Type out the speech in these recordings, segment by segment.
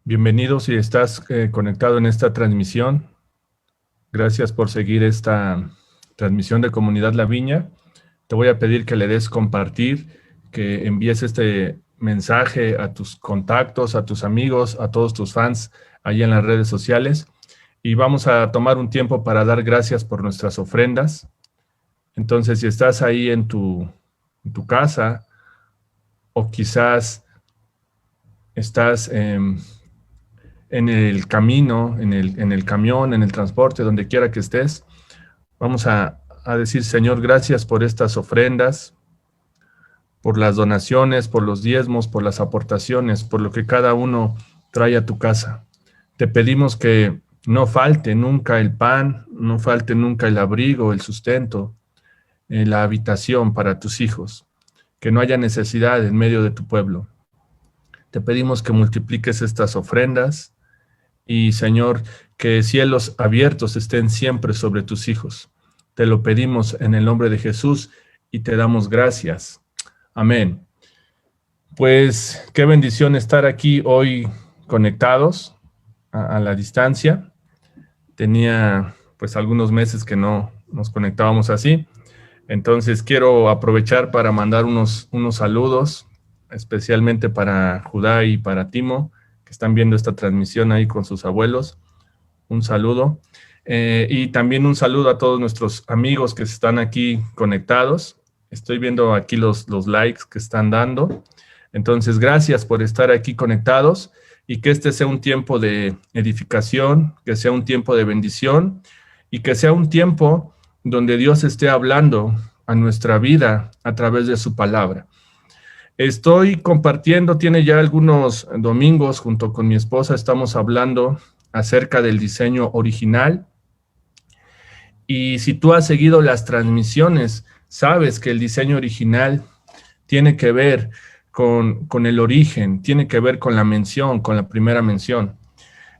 Bienvenido si estás conectado en esta transmisión. Gracias por seguir esta transmisión de Comunidad La Viña. Te voy a pedir que le des compartir, que envíes este mensaje a tus contactos, a tus amigos, a todos tus fans ahí en las redes sociales. Y vamos a tomar un tiempo para dar gracias por nuestras ofrendas. Entonces, si estás ahí en tu casa, o quizás estás en el camino, en el camión, en el transporte, donde quiera que estés, vamos a decir: Señor, gracias por estas ofrendas, por las donaciones, por los diezmos, por las aportaciones, por lo que cada uno trae a tu casa. Te pedimos que no falte nunca el pan, no falte nunca el abrigo, el sustento, la habitación para tus hijos, que no haya necesidad en medio de tu pueblo. Te pedimos que multipliques estas ofrendas y, Señor, que cielos abiertos estén siempre sobre tus hijos. Te lo pedimos en el nombre de Jesús y te damos gracias. Amén. Pues qué bendición estar aquí hoy conectados a la distancia. Tenía pues algunos meses que no nos conectábamos así. Entonces quiero aprovechar para mandar unos saludos, especialmente para Judá y para Timo, que están viendo esta transmisión ahí con sus abuelos. Un saludo. Y también un saludo a todos nuestros amigos que están aquí conectados. Estoy viendo aquí los likes que están dando. Entonces, gracias por estar aquí conectados y que este sea un tiempo de edificación, que sea un tiempo de bendición y que sea un tiempo donde Dios esté hablando a nuestra vida a través de su palabra. Estoy compartiendo, tiene ya algunos domingos, junto con mi esposa, estamos hablando acerca del diseño original. Y si tú has seguido las transmisiones, sabes que el diseño original tiene que ver con el origen, tiene que ver con la mención, con la primera mención.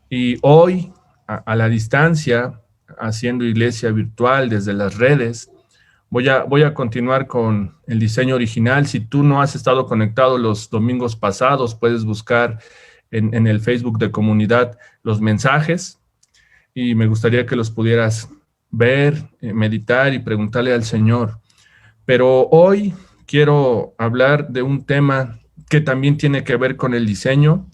Y hoy, a la distancia, haciendo iglesia virtual desde las redes, voy a continuar con el diseño original. Si tú no has estado conectado los domingos pasados, puedes buscar en el Facebook de Comunidad los mensajes y me gustaría que los pudieras ver, meditar y preguntarle al Señor. Pero hoy quiero hablar de un tema que también tiene que ver con el diseño,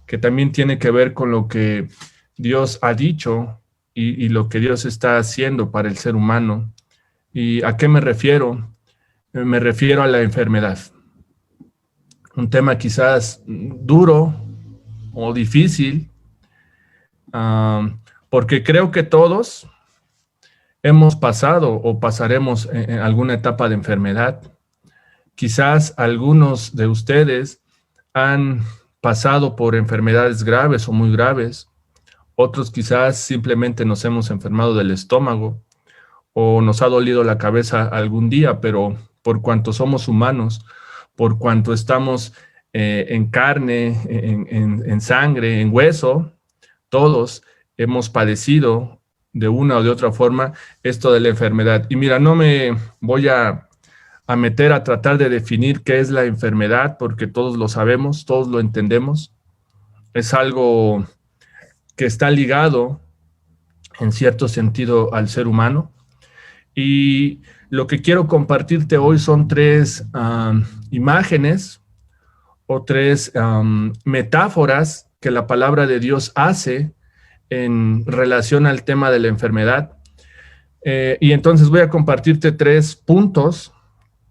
que también tiene que ver con lo que Dios ha dicho y lo que Dios está haciendo para el ser humano. ¿Y a qué me refiero? Me refiero a la enfermedad. Un tema quizás duro o difícil, porque creo que todos hemos pasado o pasaremos en alguna etapa de enfermedad. Quizás algunos de ustedes han pasado por enfermedades graves o muy graves. Otros quizás simplemente nos hemos enfermado del estómago o nos ha dolido la cabeza algún día, pero por cuanto somos humanos, por cuanto estamos en carne, en sangre, en hueso, todos hemos padecido de una o de otra forma esto de la enfermedad. Y mira, no me voy a meter a tratar de definir qué es la enfermedad, porque todos lo sabemos, todos lo entendemos. Es algo que está ligado en cierto sentido al ser humano. Y lo que quiero compartirte hoy son tres imágenes o tres metáforas que la palabra de Dios hace en relación al tema de la enfermedad. Y entonces voy a compartirte tres puntos,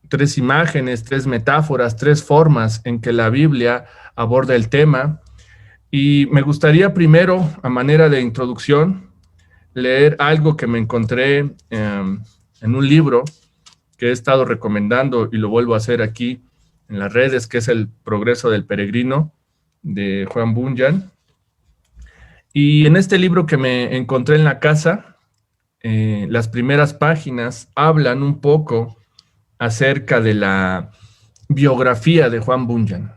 tres imágenes, tres metáforas, tres formas en que la Biblia aborda el tema. Y me gustaría primero, a manera de introducción, leer algo que me encontré en un libro que he estado recomendando y lo vuelvo a hacer aquí en las redes, que es El Progreso del Peregrino, de Juan Bunyan. Y en este libro que me encontré en la casa, las primeras páginas hablan un poco acerca de la biografía de Juan Bunyan.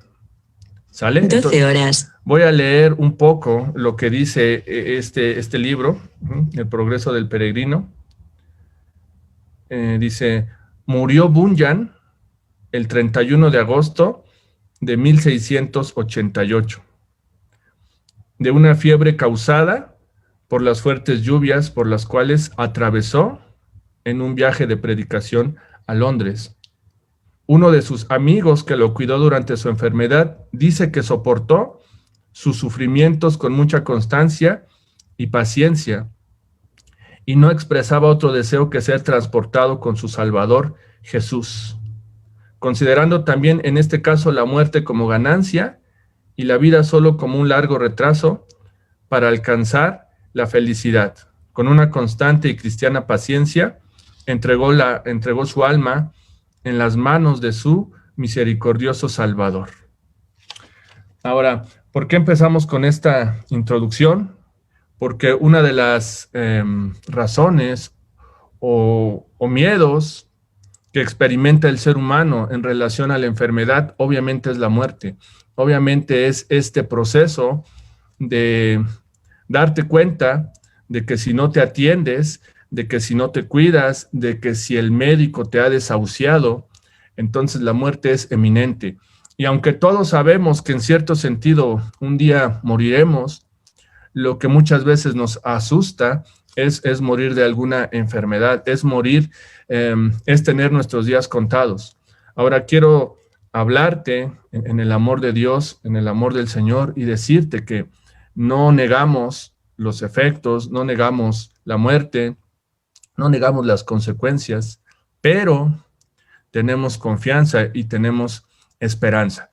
¿Sale? 12 Entonces, horas. voy a leer un poco lo que dice este libro, El Progreso del Peregrino. Dice: murió Bunyan el 31 de agosto de 1688. de una fiebre causada por las fuertes lluvias por las cuales atravesó en un viaje de predicación a Londres. Uno de sus amigos que lo cuidó durante su enfermedad dice que soportó sus sufrimientos con mucha constancia y paciencia y no expresaba otro deseo que ser transportado con su Salvador Jesús, considerando también en este caso la muerte como ganancia y la vida solo como un largo retraso para alcanzar la felicidad. Con una constante y cristiana paciencia, entregó su alma en las manos de su misericordioso Salvador. Ahora, ¿por qué empezamos con esta introducción? Porque una de las razones o miedos que experimenta el ser humano en relación a la enfermedad, obviamente es la muerte. Obviamente es este proceso de darte cuenta de que si no te atiendes, de que si no te cuidas, de que si el médico te ha desahuciado, entonces la muerte es eminente. Y aunque todos sabemos que en cierto sentido un día moriremos, lo que muchas veces nos asusta es morir de alguna enfermedad, es morir, es tener nuestros días contados. Ahora quiero hablarte en el amor de Dios, en el amor del Señor y decirte que no negamos los efectos, no negamos la muerte, no negamos las consecuencias, pero tenemos confianza y tenemos esperanza.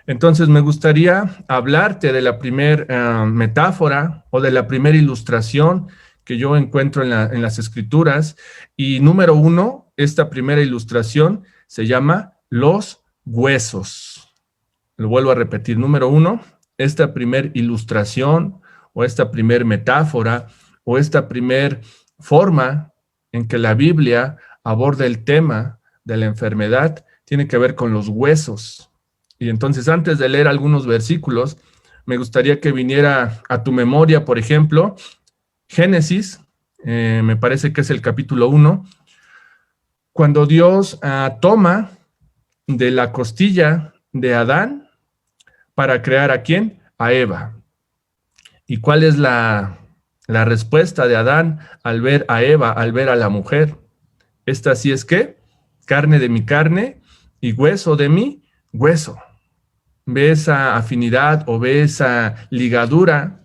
Entonces me gustaría hablarte de la primera metáfora o de la primera ilustración que yo encuentro en las Escrituras. Y número 1, esta primera ilustración se llama los huesos. Lo vuelvo a repetir, número 1, esta primera ilustración o esta primera metáfora o esta primera forma en que la Biblia aborda el tema de la enfermedad tiene que ver con los huesos. Y entonces, antes de leer algunos versículos, me gustaría que viniera a tu memoria, por ejemplo, Génesis, me parece que es el capítulo 1, cuando Dios toma de la costilla de Adán para crear ¿a quién? A Eva. ¿Y cuál es la respuesta de Adán al ver a Eva, al ver a la mujer? Esta sí es que, carne de mi carne y hueso de mi hueso. Ve esa afinidad o ve esa ligadura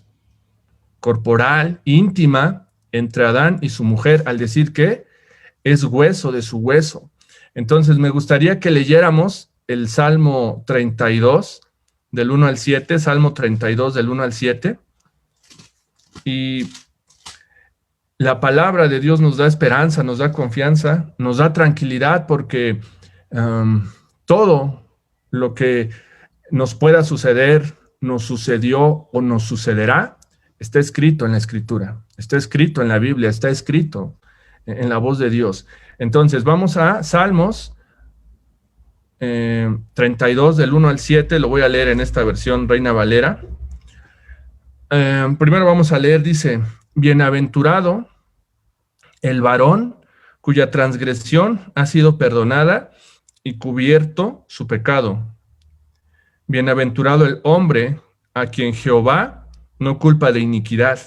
corporal, íntima, entre Adán y su mujer, al decir que es hueso de su hueso. Entonces, me gustaría que leyéramos el Salmo 32, del 1 al 7, Salmo 32, del 1 al 7, y la palabra de Dios nos da esperanza, nos da confianza, nos da tranquilidad, porque todo lo que nos pueda suceder, nos sucedió o nos sucederá, está escrito en la Escritura, está escrito en la Biblia, está escrito en la voz de Dios. Entonces, vamos a Salmos 32, del 1 al 7, lo voy a leer en esta versión Reina Valera. Primero vamos a leer, dice, bienaventurado el varón cuya transgresión ha sido perdonada y cubierto su pecado. Bienaventurado el hombre a quien Jehová no culpa de iniquidad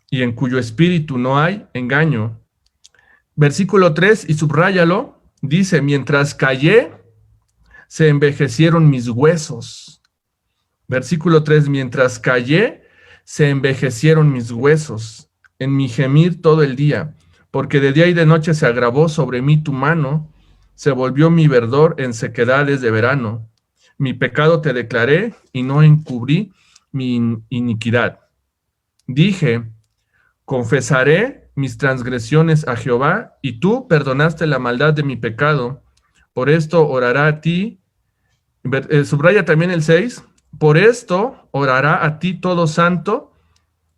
y en cuyo espíritu no hay engaño. Versículo 3, y subráyalo, dice, mientras callé, se envejecieron mis huesos. Versículo 3, mientras callé, se envejecieron mis huesos, en mi gemir todo el día, porque de día y de noche se agravó sobre mí tu mano, se volvió mi verdor en sequedades de verano. Mi pecado te declaré y no encubrí mi iniquidad. Dije, confesaré mis transgresiones a Jehová, y tú perdonaste la maldad de mi pecado. Por esto orará a ti, subraya también el 6, por esto orará a ti todo santo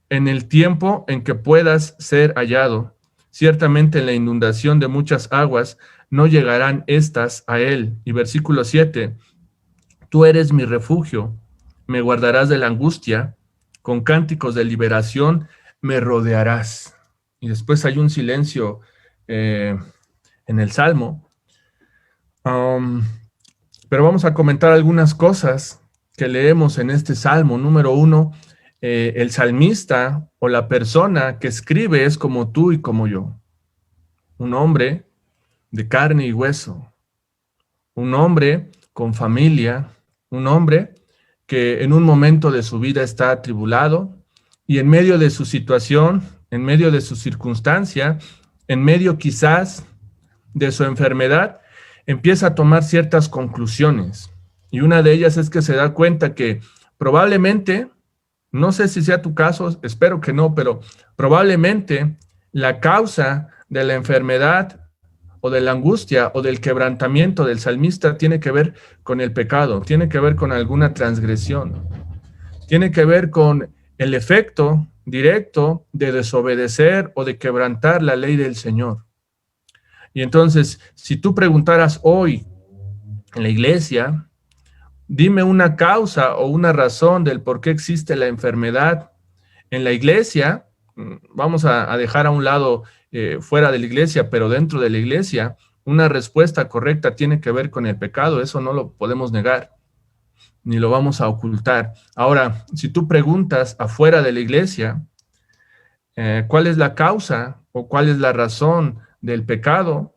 en el tiempo en que puedas ser hallado. Ciertamente en la inundación de muchas aguas no llegarán estas a él. Y versículo 7, tú eres mi refugio, me guardarás de la angustia, con cánticos de liberación me rodearás. Y después hay un silencio en el Salmo. Pero vamos a comentar algunas cosas que leemos en este Salmo. Número 1, el salmista o la persona que escribe es como tú y como yo. Un hombre de carne y hueso. Un hombre con familia. Un hombre que en un momento de su vida está atribulado y en medio de su situación, en medio de su circunstancia, en medio quizás de su enfermedad, empieza a tomar ciertas conclusiones. Y una de ellas es que se da cuenta que probablemente, no sé si sea tu caso, espero que no, pero probablemente la causa de la enfermedad o de la angustia o del quebrantamiento del salmista tiene que ver con el pecado, tiene que ver con alguna transgresión, tiene que ver con el efecto directo de desobedecer o de quebrantar la ley del Señor. Y entonces, si tú preguntaras hoy en la iglesia, dime una causa o una razón del por qué existe la enfermedad en la iglesia, vamos a dejar a un lado fuera de la iglesia, pero dentro de la iglesia, una respuesta correcta tiene que ver con el pecado, eso no lo podemos negar, ni lo vamos a ocultar. Ahora, si tú preguntas afuera de la iglesia, ¿cuál es la causa o cuál es la razón del pecado?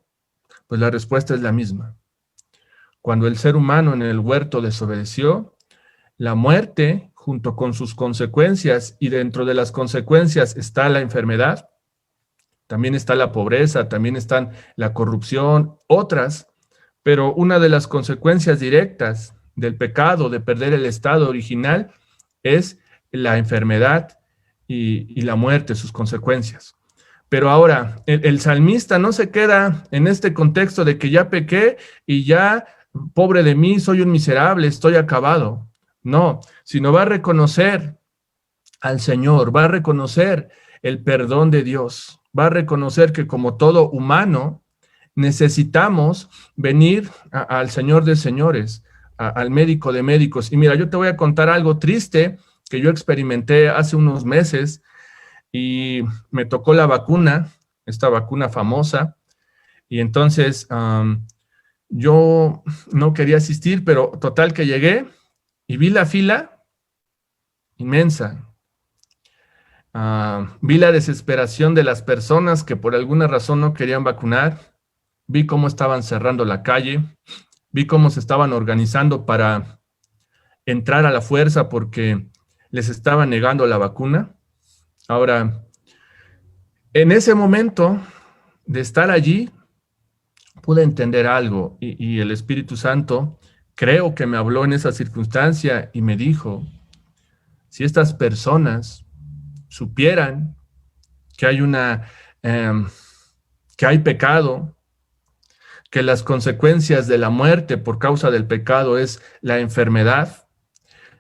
Pues la respuesta es la misma. Cuando el ser humano en el huerto desobedeció, la muerte, junto con sus consecuencias, y dentro de las consecuencias está la enfermedad, también está la pobreza, también están la corrupción, otras, pero una de las consecuencias directas del pecado, de perder el estado original, es la enfermedad y la muerte, sus consecuencias. Pero ahora, el salmista no se queda en este contexto de que ya pequé y ya, pobre de mí, soy un miserable, estoy acabado. No, sino va a reconocer al Señor, va a reconocer el perdón de Dios, va a reconocer que como todo humano necesitamos venir al Señor de señores, al médico de médicos. Y mira, yo te voy a contar algo triste que yo experimenté hace unos meses y me tocó la vacuna, esta vacuna famosa, y entonces yo no quería asistir, pero total que llegué y vi la fila inmensa. Vi la desesperación de las personas que por alguna razón no querían vacunar, vi cómo estaban cerrando la calle, vi cómo se estaban organizando para entrar a la fuerza porque les estaban negando la vacuna. Ahora, en ese momento de estar allí, pude entender algo y el Espíritu Santo creo que me habló en esa circunstancia y me dijo, si estas personas supieran que hay que hay pecado, que las consecuencias de la muerte por causa del pecado es la enfermedad,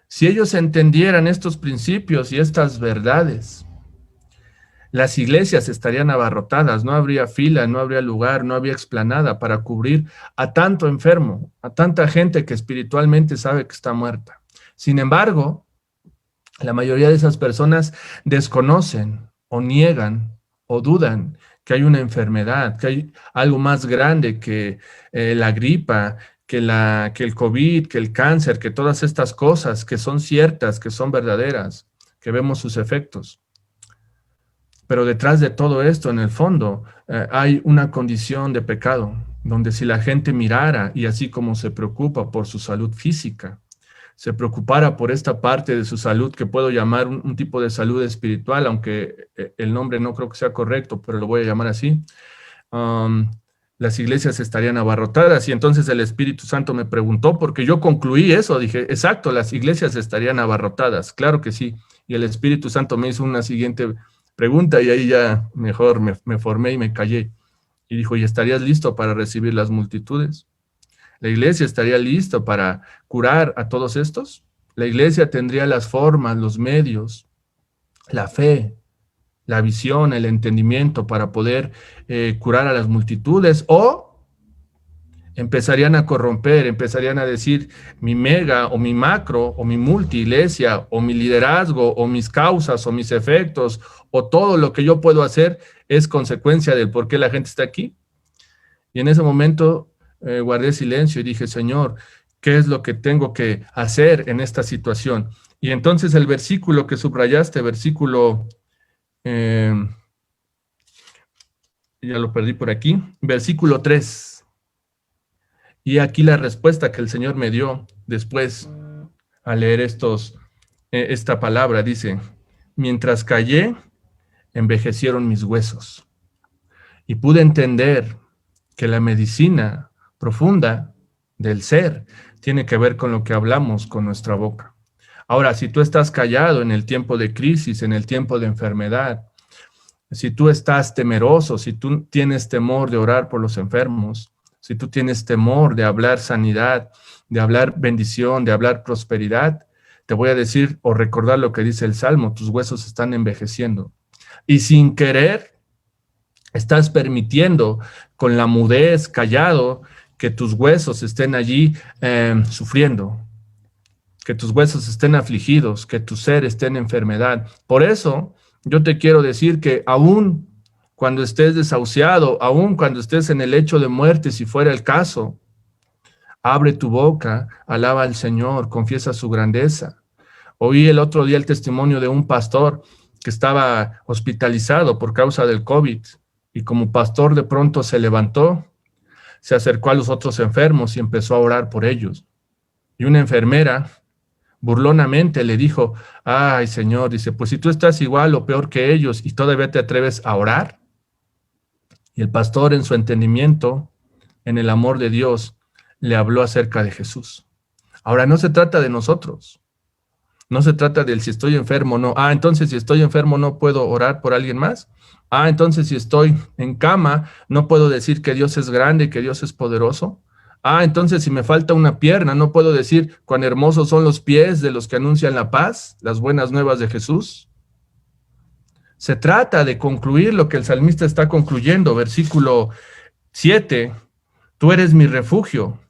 si ellos entendieran estos principios y estas verdades, las iglesias estarían abarrotadas, no habría fila, no habría lugar, no habría explanada para cubrir a tanto enfermo, a tanta gente que espiritualmente sabe que está muerta. Sin embargo, la mayoría de esas personas desconocen o niegan o dudan que hay una enfermedad, que hay algo más grande que la gripa, que el COVID, que el cáncer, que todas estas cosas que son ciertas, que son verdaderas, que vemos sus efectos. Pero detrás de todo esto, en el fondo, hay una condición de pecado, donde si la gente mirara y así como se preocupa por su salud física, se preocupara por esta parte de su salud que puedo llamar un tipo de salud espiritual, aunque el nombre no creo que sea correcto, pero lo voy a llamar así, las iglesias estarían abarrotadas. Y entonces el Espíritu Santo me preguntó, porque yo concluí eso, dije, exacto, las iglesias estarían abarrotadas, claro que sí. Y el Espíritu Santo me hizo una siguiente pregunta y ahí ya mejor me formé y me callé. Y dijo, ¿y estarías listo para recibir las multitudes? ¿La iglesia estaría lista para curar a todos estos? La iglesia tendría las formas, los medios, la fe, la visión, el entendimiento para poder curar a las multitudes, o empezarían a corromper, empezarían a decir mi mega o mi macro o mi multiiglesia o mi liderazgo o mis causas o mis efectos o todo lo que yo puedo hacer es consecuencia del por qué la gente está aquí. Y en ese momento guardé silencio y dije, Señor, ¿qué es lo que tengo que hacer en esta situación? Y entonces el versículo que subrayaste, versículo, ya lo perdí por aquí, versículo 3. Y aquí la respuesta que el Señor me dio después al leer esta palabra, dice, mientras callé, envejecieron mis huesos. Y pude entender que la medicina profunda del ser tiene que ver con lo que hablamos con nuestra boca. Ahora, si tú estás callado en el tiempo de crisis, en el tiempo de enfermedad, si tú estás temeroso, si tú tienes temor de orar por los enfermos, si tú tienes temor de hablar sanidad, de hablar bendición, de hablar prosperidad, te voy a decir o recordar lo que dice el Salmo, tus huesos están envejeciendo. Y sin querer, estás permitiendo con la mudez, callado, que tus huesos estén allí sufriendo, que tus huesos estén afligidos, que tu ser esté en enfermedad. Por eso, yo te quiero decir que aún cuando estés desahuciado, aún cuando estés en el lecho de muerte, si fuera el caso, abre tu boca, alaba al Señor, confiesa su grandeza. Oí el otro día el testimonio de un pastor que estaba hospitalizado por causa del COVID y como pastor de pronto se levantó, se acercó a los otros enfermos y empezó a orar por ellos. Y una enfermera burlonamente le dijo, ay Señor, dice, pues si tú estás igual o peor que ellos y todavía te atreves a orar. Y el pastor en su entendimiento, en el amor de Dios, le habló acerca de Jesús. Ahora no se trata de nosotros, no se trata del si estoy enfermo o no. Ah, entonces si estoy enfermo no puedo orar por alguien más. Ah, entonces si estoy en cama no puedo decir que Dios es grande, que Dios es poderoso. Ah, entonces si me falta una pierna, no puedo decir cuán hermosos son los pies de los que anuncian la paz, las buenas nuevas de Jesús. Se trata de concluir lo que el salmista está concluyendo, versículo 7. Tú eres mi refugio,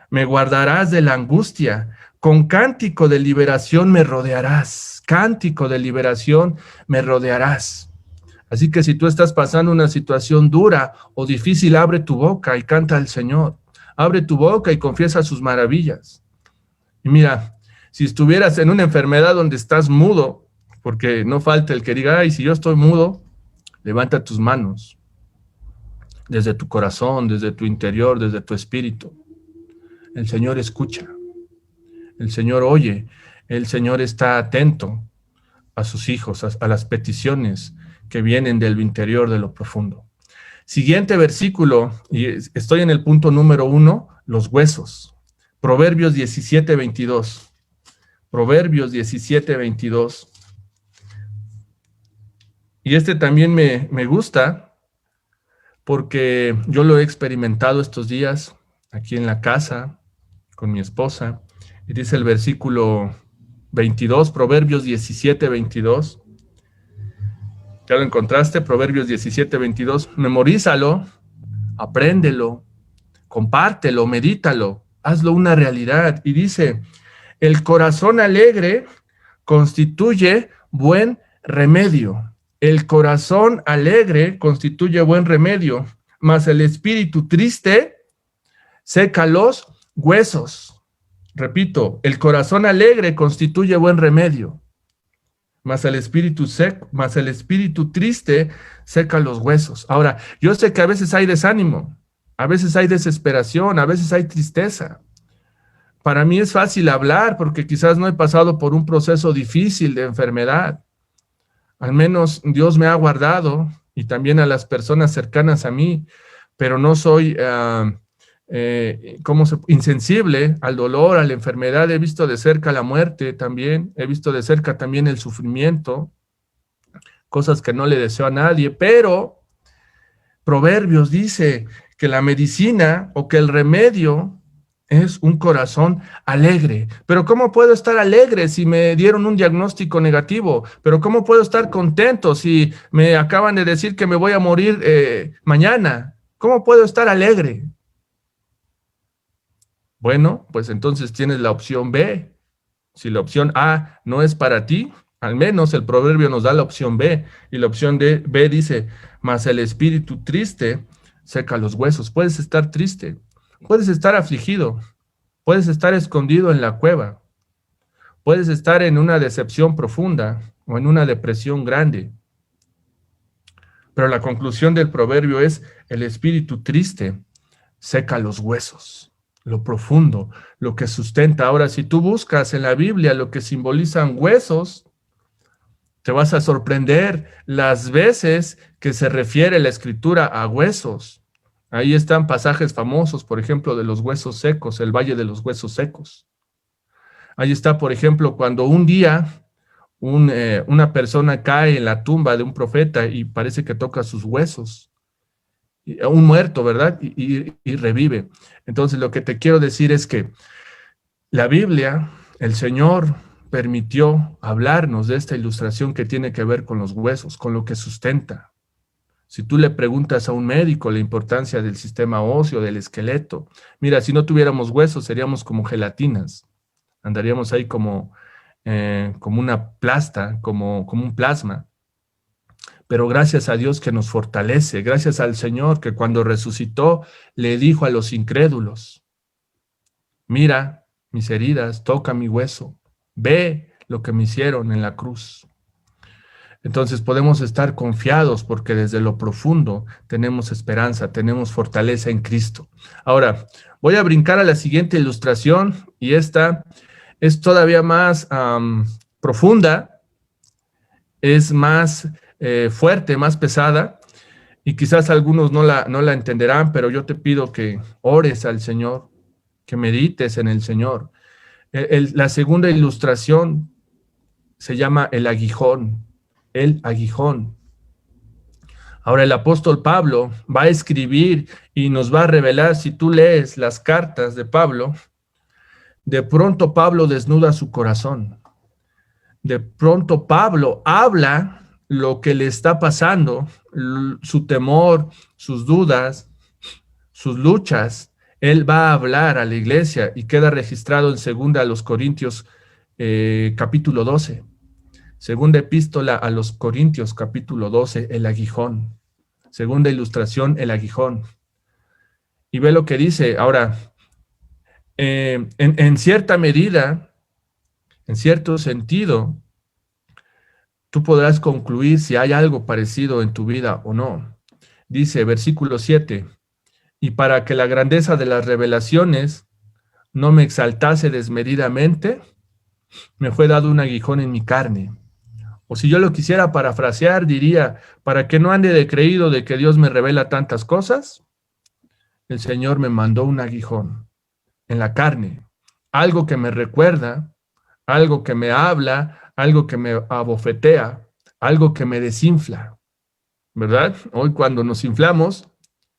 me guardarás de la angustia, con cántico de liberación me rodearás, cántico de liberación me rodearás. Así que si tú estás pasando una situación dura o difícil, abre tu boca y canta al Señor. Abre tu boca y confiesa sus maravillas. Y mira, si estuvieras en una enfermedad donde estás mudo, porque no falta el que diga, ay, si yo estoy mudo, levanta tus manos, desde tu corazón, desde tu interior, desde tu espíritu. El Señor escucha, el Señor oye, el Señor está atento a sus hijos, a las peticiones que vienen del interior de lo profundo. Siguiente versículo, y estoy en el punto número 1, los huesos. Proverbios 17:22. Proverbios 17:22. Y este también me gusta porque yo lo he experimentado estos días aquí en la casa con mi esposa. Y dice el versículo 22, Proverbios 17:22. ¿Ya lo encontraste? Proverbios 17:22. Memorízalo, apréndelo, compártelo, medítalo, hazlo una realidad. Y dice, el corazón alegre constituye buen remedio. El corazón alegre constituye buen remedio, mas el espíritu triste seca los huesos. Repito, el corazón alegre constituye buen remedio, mas el espíritu triste seca los huesos. Ahora, yo sé que a veces hay desánimo, a veces hay desesperación, a veces hay tristeza. Para mí es fácil hablar porque quizás no he pasado por un proceso difícil de enfermedad. Al menos Dios me ha guardado y también a las personas cercanas a mí, pero no soy insensible al dolor, a la enfermedad. He visto de cerca la muerte también, he visto de cerca también el sufrimiento, cosas que no le deseo a nadie, pero Proverbios dice que la medicina o que el remedio es un corazón alegre. Pero ¿cómo puedo estar alegre si me dieron un diagnóstico negativo? ¿Pero cómo puedo estar contento si me acaban de decir que me voy a morir mañana? ¿Cómo puedo estar alegre? Bueno, pues entonces tienes la opción B. Si la opción A no es para ti, al menos el proverbio nos da la opción B. Y la opción B dice, mas el espíritu triste seca los huesos. Puedes estar triste, puedes estar afligido, puedes estar escondido en la cueva, Puedes estar en una decepción profunda o en una depresión grande. Pero la conclusión del proverbio es: el espíritu triste seca los huesos, lo profundo, lo que sustenta. Ahora, si tú buscas en la Biblia lo que simbolizan huesos, te vas a sorprender las veces que se refiere la escritura a huesos. Ahí están pasajes famosos, por ejemplo, de los huesos secos, el valle de los huesos secos. Ahí está, por ejemplo, cuando un día una persona cae en la tumba de un profeta y parece que toca sus huesos. Un muerto, ¿verdad? Y revive. Entonces, lo que te quiero decir es que la Biblia, el Señor permitió hablarnos de esta ilustración que tiene que ver con los huesos, con lo que sustenta. Si tú le preguntas a un médico la importancia del sistema óseo, del esqueleto, mira, si no tuviéramos huesos seríamos como gelatinas, andaríamos ahí como una plasta, como un plasma. Pero gracias a Dios que nos fortalece, gracias al Señor que cuando resucitó le dijo a los incrédulos: mira mis heridas, toca mi hueso, ve lo que me hicieron en la cruz. Entonces podemos estar confiados porque desde lo profundo tenemos esperanza, tenemos fortaleza en Cristo. Ahora, voy a brincar a la siguiente ilustración y esta es todavía más profunda, es más fuerte, más pesada, y quizás algunos no la entenderán, pero yo te pido que ores al Señor, que medites en el Señor. La segunda ilustración se llama el aguijón, el aguijón. Ahora el apóstol Pablo va a escribir y nos va a revelar, si tú lees las cartas de Pablo, de pronto Pablo desnuda su corazón. De pronto Pablo habla lo que le está pasando, su temor, sus dudas, sus luchas. Él va a hablar a la iglesia y queda registrado en segunda a los Corintios capítulo 12. Segunda epístola a los Corintios capítulo 12, el aguijón. Segunda ilustración, el aguijón. Y ve lo que dice. Ahora, en cierta medida, en cierto sentido, tú podrás concluir si hay algo parecido en tu vida o no. Dice, versículo 7, y para que la grandeza de las revelaciones no me exaltase desmedidamente, me fue dado un aguijón en mi carne. O si yo lo quisiera parafrasear, diría, para que no ande de creído de que Dios me revela tantas cosas, el Señor me mandó un aguijón en la carne, algo que me recuerda, algo que me habla, algo que me abofetea, algo que me desinfla, ¿verdad? Hoy cuando nos inflamos,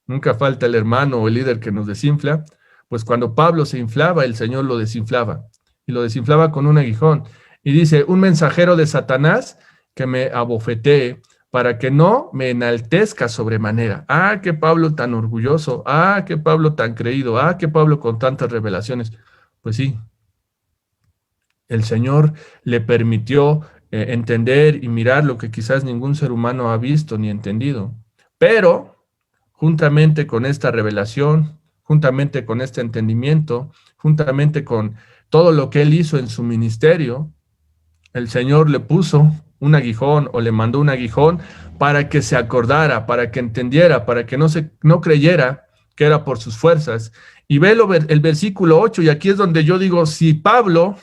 nunca falta el hermano o el líder que nos desinfla, pues cuando Pablo se inflaba, el Señor lo desinflaba, y lo desinflaba con un aguijón. Y dice, un mensajero de Satanás que me abofetee para que no me enaltezca sobremanera. Ah, qué Pablo tan orgulloso, ah, qué Pablo tan creído, ah, qué Pablo con tantas revelaciones. Pues sí, el Señor le permitió entender y mirar lo que quizás ningún ser humano ha visto ni entendido. Pero, juntamente con esta revelación, juntamente con este entendimiento, juntamente con todo lo que él hizo en su ministerio, el Señor le puso un aguijón o le mandó un aguijón para que se acordara, para que entendiera, para que no creyera que era por sus fuerzas. Y ve el versículo 8, y aquí es donde yo digo, si Pablo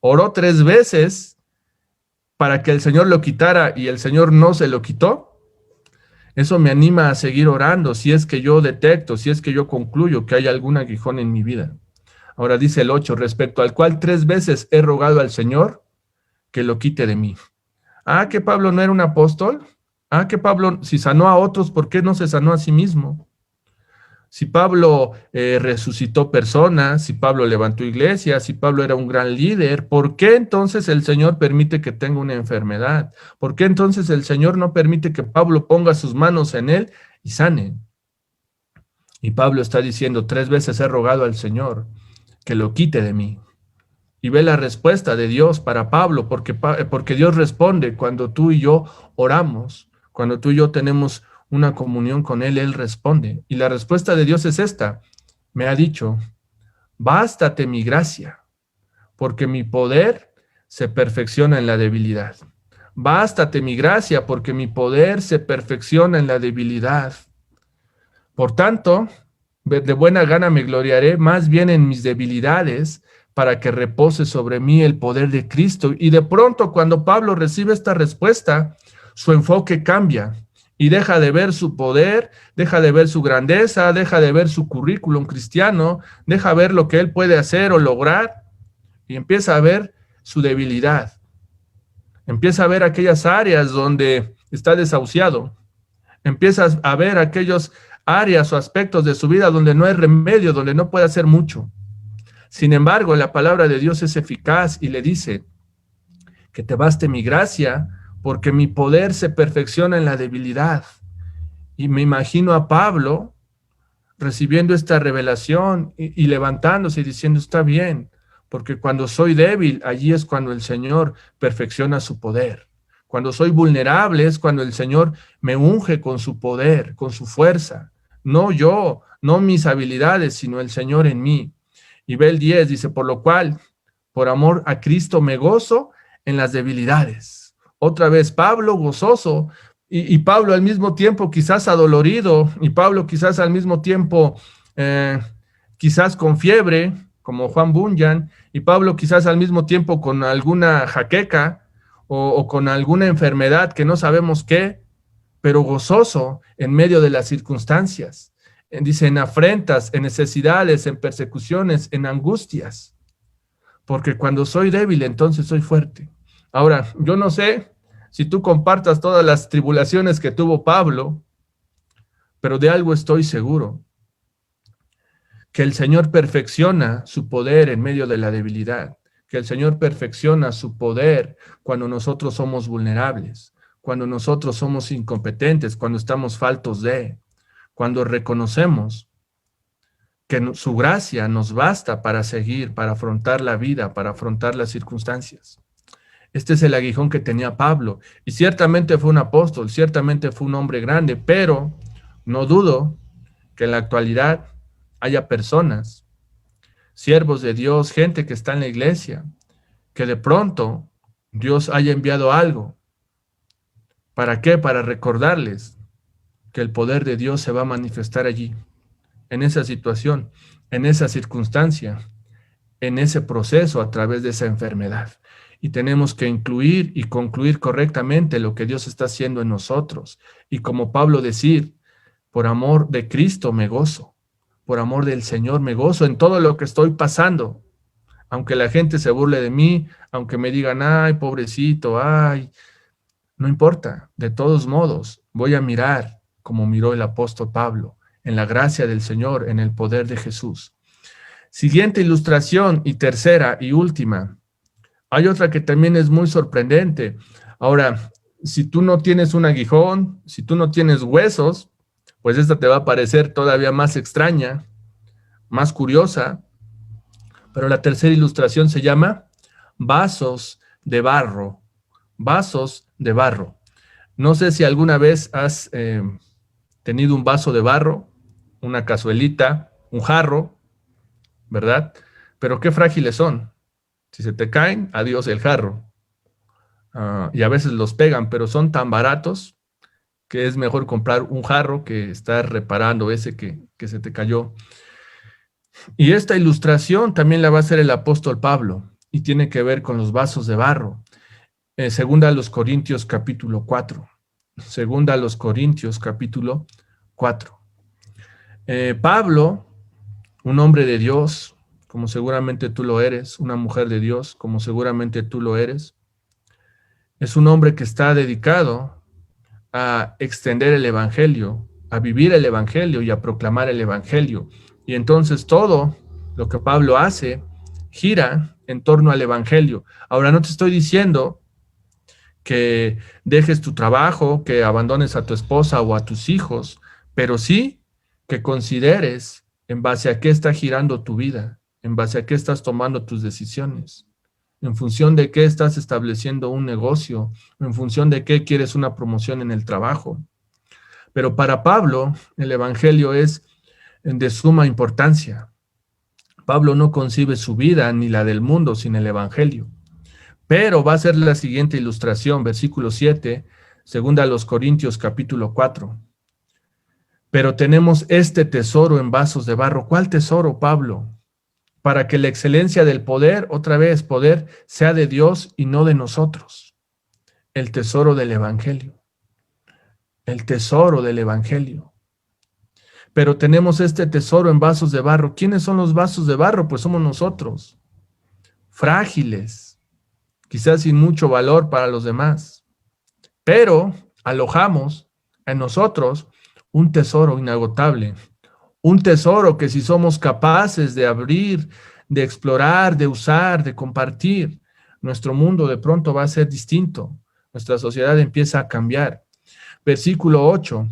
oró 3 veces para que el Señor lo quitara y el Señor no se lo quitó, eso me anima a seguir orando si es que yo detecto, si es que yo concluyo que hay algún aguijón en mi vida. Ahora dice el 8, respecto al cual 3 veces he rogado al Señor que lo quite de mí. Ah, que Pablo no era un apóstol. Ah, que Pablo, si sanó a otros, ¿por qué no se sanó a sí mismo? Si Pablo resucitó personas, si Pablo levantó iglesias, si Pablo era un gran líder, ¿por qué entonces el Señor permite que tenga una enfermedad? ¿Por qué entonces el Señor no permite que Pablo ponga sus manos en él y sane? Y Pablo está diciendo, 3 veces he rogado al Señor que lo quite de mí. Y ve la respuesta de Dios para Pablo, porque Dios responde cuando tú y yo oramos, cuando tú y yo tenemos una comunión con Él, Él responde. Y la respuesta de Dios es esta, me ha dicho, bástate mi gracia, porque mi poder se perfecciona en la debilidad. Bástate mi gracia, porque mi poder se perfecciona en la debilidad. Por tanto, de buena gana me gloriaré más bien en mis debilidades, para que repose sobre mí el poder de Cristo. Y de pronto, cuando Pablo recibe esta respuesta, su enfoque cambia y deja de ver su poder, deja de ver su grandeza, deja de ver su currículum cristiano, deja de ver lo que él puede hacer o lograr y empieza a ver su debilidad. Empieza a ver aquellas áreas donde está desahuciado. Empieza a ver aquellas áreas o aspectos de su vida donde no hay remedio, donde no puede hacer mucho. Sin embargo, la palabra de Dios es eficaz y le dice que te baste mi gracia, porque mi poder se perfecciona en la debilidad. Y me imagino a Pablo recibiendo esta revelación y levantándose y diciendo, está bien, porque cuando soy débil, allí es cuando el Señor perfecciona su poder. Cuando soy vulnerable es cuando el Señor me unge con su poder, con su fuerza. No yo, no mis habilidades, sino el Señor en mí. Y ve el 10, dice, por lo cual, por amor a Cristo me gozo en las debilidades. Otra vez, Pablo gozoso, y Pablo al mismo tiempo quizás adolorido, y Pablo quizás al mismo tiempo quizás con fiebre, como Juan Bunyan, y Pablo quizás al mismo tiempo con alguna jaqueca o con alguna enfermedad que no sabemos qué, pero gozoso en medio de las circunstancias. Dice, en afrentas, en necesidades, en persecuciones, en angustias. Porque cuando soy débil, entonces soy fuerte. Ahora, yo no sé si tú compartas todas las tribulaciones que tuvo Pablo, pero de algo estoy seguro, que el Señor perfecciona su poder en medio de la debilidad, que el Señor perfecciona su poder cuando nosotros somos vulnerables, cuando nosotros somos incompetentes, cuando estamos faltos de, cuando reconocemos que su gracia nos basta para seguir, para afrontar la vida, para afrontar las circunstancias. Este es el aguijón que tenía Pablo, y ciertamente fue un apóstol, ciertamente fue un hombre grande, pero no dudo que en la actualidad haya personas, siervos de Dios, gente que está en la iglesia, que de pronto Dios haya enviado algo. ¿Para qué? Para recordarles que el poder de Dios se va a manifestar allí, en esa situación, en esa circunstancia, en ese proceso a través de esa enfermedad. Y tenemos que incluir y concluir correctamente lo que Dios está haciendo en nosotros. Y como Pablo decir, por amor de Cristo me gozo, por amor del Señor me gozo en todo lo que estoy pasando. Aunque la gente se burle de mí, aunque me digan, ay, pobrecito, ay, no importa. De todos modos, voy a mirar como miró el apóstol Pablo, en la gracia del Señor, en el poder de Jesús. Siguiente ilustración y tercera y última. Hay otra que también es muy sorprendente. Ahora, si tú no tienes un aguijón, si tú no tienes huesos, pues esta te va a parecer todavía más extraña, más curiosa. Pero la tercera ilustración se llama vasos de barro. Vasos de barro. No sé si alguna vez has tenido un vaso de barro, una cazuelita, un jarro, ¿verdad? Pero qué frágiles son. Si se te caen, adiós el jarro. Y a veces los pegan, pero son tan baratos que es mejor comprar un jarro que estar reparando ese que se te cayó. Y esta ilustración también la va a hacer el apóstol Pablo y tiene que ver con los vasos de barro. Segunda a los Corintios capítulo 4. Segunda a los Corintios capítulo 4. Pablo, un hombre de Dios, como seguramente tú lo eres, una mujer de Dios, como seguramente tú lo eres, es un hombre que está dedicado a extender el evangelio, a vivir el evangelio y a proclamar el evangelio. Y entonces todo lo que Pablo hace gira en torno al evangelio. Ahora, no te estoy diciendo que dejes tu trabajo, que abandones a tu esposa o a tus hijos, pero sí que consideres en base a qué está girando tu vida, en base a qué estás tomando tus decisiones, en función de qué estás estableciendo un negocio, en función de qué quieres una promoción en el trabajo. Pero para Pablo, el evangelio es de suma importancia. Pablo no concibe su vida ni la del mundo sin el evangelio. Pero va a ser la siguiente ilustración, versículo 7, segunda a los Corintios capítulo 4. Pero tenemos este tesoro en vasos de barro. ¿Cuál tesoro, Pablo? Para que la excelencia del poder, otra vez, poder, sea de Dios y no de nosotros. El tesoro del Evangelio. El tesoro del Evangelio. Pero tenemos este tesoro en vasos de barro. ¿Quiénes son los vasos de barro? Pues somos nosotros. Frágiles, quizás sin mucho valor para los demás. Pero alojamos en nosotros un tesoro inagotable. Un tesoro que si somos capaces de abrir, de explorar, de usar, de compartir, nuestro mundo de pronto va a ser distinto. Nuestra sociedad empieza a cambiar. Versículo 8.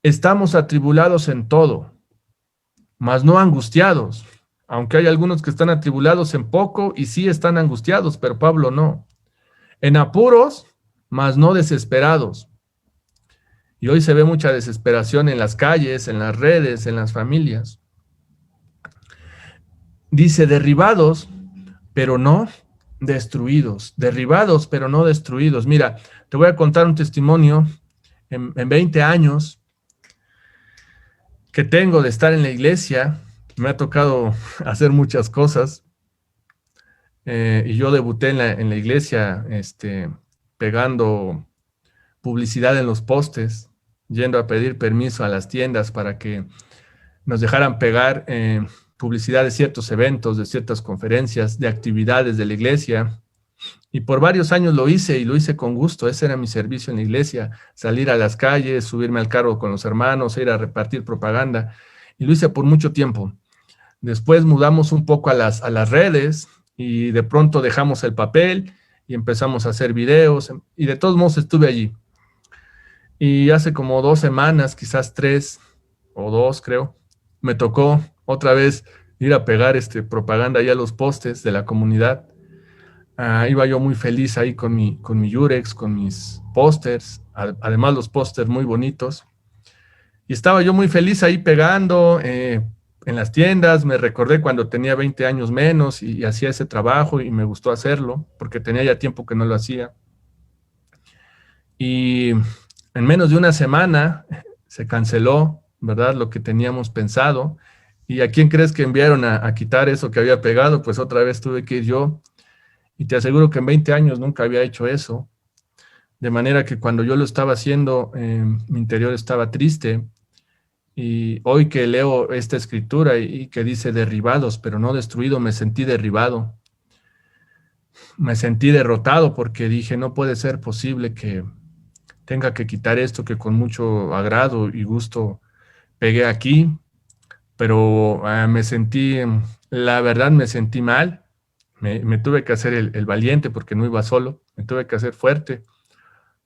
Estamos atribulados en todo, mas no angustiados. Aunque hay algunos que están atribulados en poco y sí están angustiados, pero Pablo no. En apuros, mas no desesperados. Y hoy se ve mucha desesperación en las calles, en las redes, en las familias. Dice, derribados, pero no destruidos. Derribados, pero no destruidos. Mira, te voy a contar un testimonio en 20 años que tengo de estar en la iglesia. Me ha tocado hacer muchas cosas. Y yo debuté en la iglesia pegando publicidad en los postes, yendo a pedir permiso a las tiendas para que nos dejaran pegar publicidad de ciertos eventos, de ciertas conferencias, de actividades de la iglesia. Y por varios años lo hice y lo hice con gusto. Ese era mi servicio en la iglesia, salir a las calles, subirme al carro con los hermanos, ir a repartir propaganda. Y lo hice por mucho tiempo. Después mudamos un poco a las redes y de pronto dejamos el papel y empezamos a hacer videos. Y de todos modos estuve allí. Y hace como 2 semanas, quizás 3 o 2 creo, me tocó otra vez ir a pegar propaganda ahí a los postes de la comunidad. Iba yo muy feliz ahí con mi Yurex, con mis pósters, además los pósters muy bonitos. Y estaba yo muy feliz ahí pegando en las tiendas. Me recordé cuando tenía 20 años menos y hacía ese trabajo y me gustó hacerlo porque tenía ya tiempo que no lo hacía. Y en menos de una semana se canceló, ¿verdad? Lo que teníamos pensado. ¿Y a quién crees que enviaron a quitar eso que había pegado? Pues otra vez tuve que ir yo. Y te aseguro que en 20 años nunca había hecho eso. De manera que cuando yo lo estaba haciendo, mi interior estaba triste. Y hoy que leo esta escritura y que dice derribados, pero no destruido, me sentí derribado. Me sentí derrotado porque dije, no puede ser posible que tenga que quitar esto que con mucho agrado y gusto pegué aquí. Pero me sentí, la verdad me sentí mal. Me tuve que hacer el valiente porque no iba solo. Me tuve que hacer fuerte.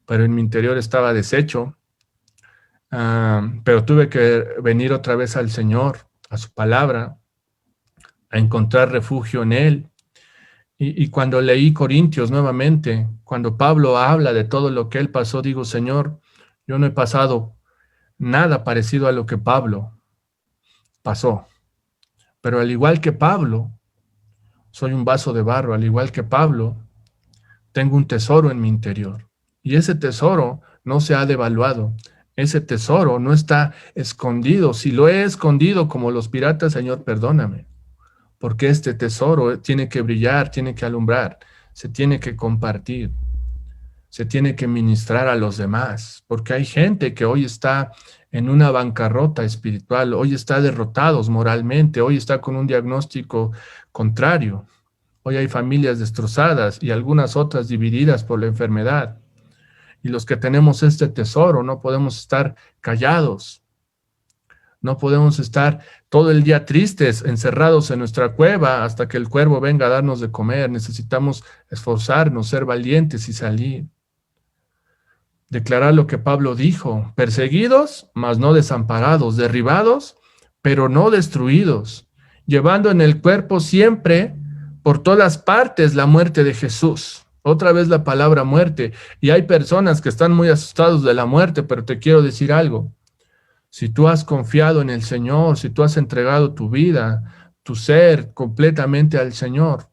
Pero en mi interior estaba deshecho. Pero tuve que venir otra vez al Señor, a su palabra, a encontrar refugio en Él. Y cuando leí Corintios nuevamente, cuando Pablo habla de todo lo que él pasó, digo, Señor, yo no he pasado nada parecido a lo que Pablo pasó. Pero al igual que Pablo, soy un vaso de barro. Al igual que Pablo, tengo un tesoro en mi interior. Y ese tesoro no se ha devaluado. Ese tesoro no está escondido. Si lo he escondido como los piratas, Señor, perdóname. Porque este tesoro tiene que brillar, tiene que alumbrar, se tiene que compartir, se tiene que ministrar a los demás. Porque hay gente que hoy está en una bancarrota espiritual, hoy está derrotados moralmente, hoy está con un diagnóstico contrario. Hoy hay familias destrozadas y algunas otras divididas por la enfermedad. Y los que tenemos este tesoro no podemos estar callados. No podemos estar todo el día tristes, encerrados en nuestra cueva hasta que el cuervo venga a darnos de comer. Necesitamos esforzarnos, ser valientes y salir. Declarar lo que Pablo dijo: perseguidos, mas no desamparados, derribados, pero no destruidos, llevando en el cuerpo siempre, por todas partes, la muerte de Jesús. Otra vez la palabra muerte. Y hay personas que están muy asustados de la muerte, pero te quiero decir algo. Si tú has confiado en el Señor, si tú has entregado tu vida, tu ser completamente al Señor,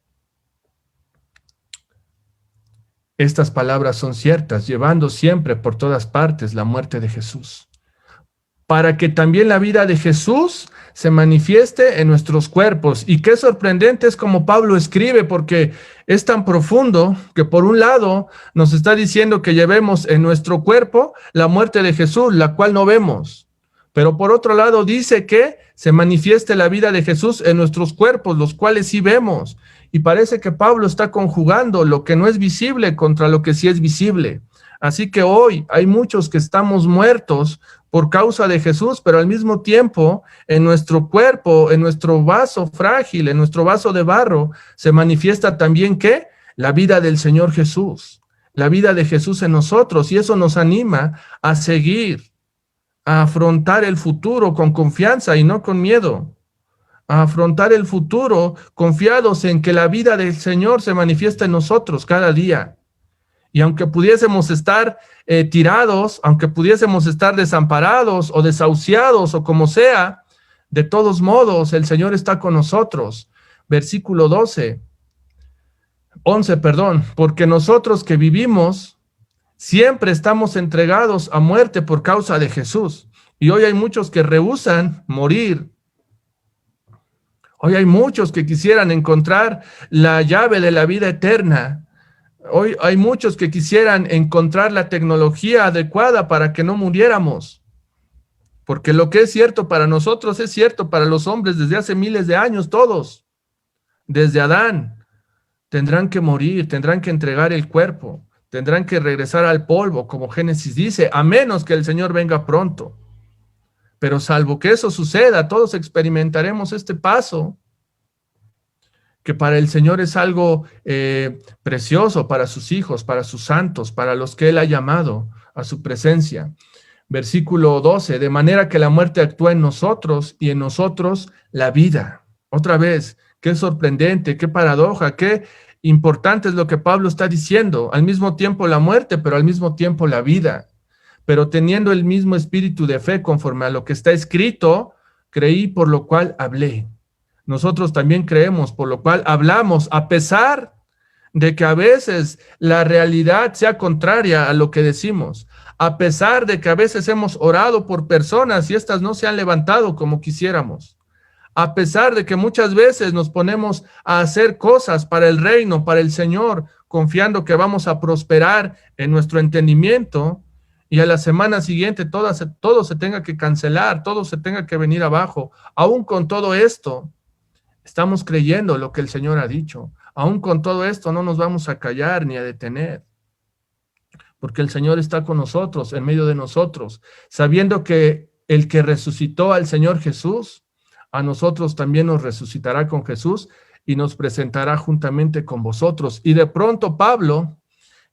Estas palabras son ciertas, llevando siempre por todas partes la muerte de Jesús, para que también la vida de Jesús se manifieste en nuestros cuerpos. Y qué sorprendente es como Pablo escribe, porque es tan profundo que por un lado nos está diciendo que llevemos en nuestro cuerpo la muerte de Jesús, la cual no vemos. Pero por otro lado dice que se manifieste la vida de Jesús en nuestros cuerpos, los cuales sí vemos. Y parece que Pablo está conjugando lo que no es visible contra lo que sí es visible. Así que hoy hay muchos que estamos muertos por causa de Jesús, pero al mismo tiempo en nuestro cuerpo, en nuestro vaso frágil, en nuestro vaso de barro, se manifiesta también ¿qué? La vida del Señor Jesús, la vida de Jesús en nosotros, y eso nos anima a seguir, a afrontar el futuro con confianza y no con miedo, a afrontar el futuro confiados en que la vida del Señor se manifiesta en nosotros cada día. Y aunque pudiésemos estar tirados, aunque pudiésemos estar desamparados o desahuciados o como sea, de todos modos el Señor está con nosotros. Versículo 11, porque nosotros que vivimos siempre estamos entregados a muerte por causa de Jesús. Y hoy hay muchos que rehúsan morir. Hoy hay muchos que quisieran encontrar la llave de la vida eterna. Hoy hay muchos que quisieran encontrar la tecnología adecuada para que no muriéramos. Porque lo que es cierto para nosotros es cierto para los hombres desde hace miles de años, todos. Desde Adán. Tendrán que morir, tendrán que entregar el cuerpo, tendrán que regresar al polvo, como Génesis dice, a menos que el Señor venga pronto. Pero salvo que eso suceda, todos experimentaremos este paso, que para el Señor es algo precioso para sus hijos, para sus santos, para los que Él ha llamado a su presencia. Versículo 12, de manera que la muerte actúa en nosotros y en nosotros la vida. Otra vez, qué sorprendente, qué paradoja, qué importante es lo que Pablo está diciendo. Al mismo tiempo la muerte, pero al mismo tiempo la vida. Pero teniendo el mismo espíritu de fe conforme a lo que está escrito, creí por lo cual hablé. Nosotros también creemos, por lo cual hablamos, a pesar de que a veces la realidad sea contraria a lo que decimos, a pesar de que a veces hemos orado por personas y estas no se han levantado como quisiéramos, a pesar de que muchas veces nos ponemos a hacer cosas para el reino, para el Señor, confiando que vamos a prosperar en nuestro entendimiento, y a la semana siguiente todo se tenga que cancelar, todo se tenga que venir abajo. Aún con todo esto, estamos creyendo lo que el Señor ha dicho. Aún con todo esto no nos vamos a callar ni a detener, porque el Señor está con nosotros, en medio de nosotros, sabiendo que el que resucitó al Señor Jesús, a nosotros también nos resucitará con Jesús y nos presentará juntamente con vosotros. Y de pronto Pablo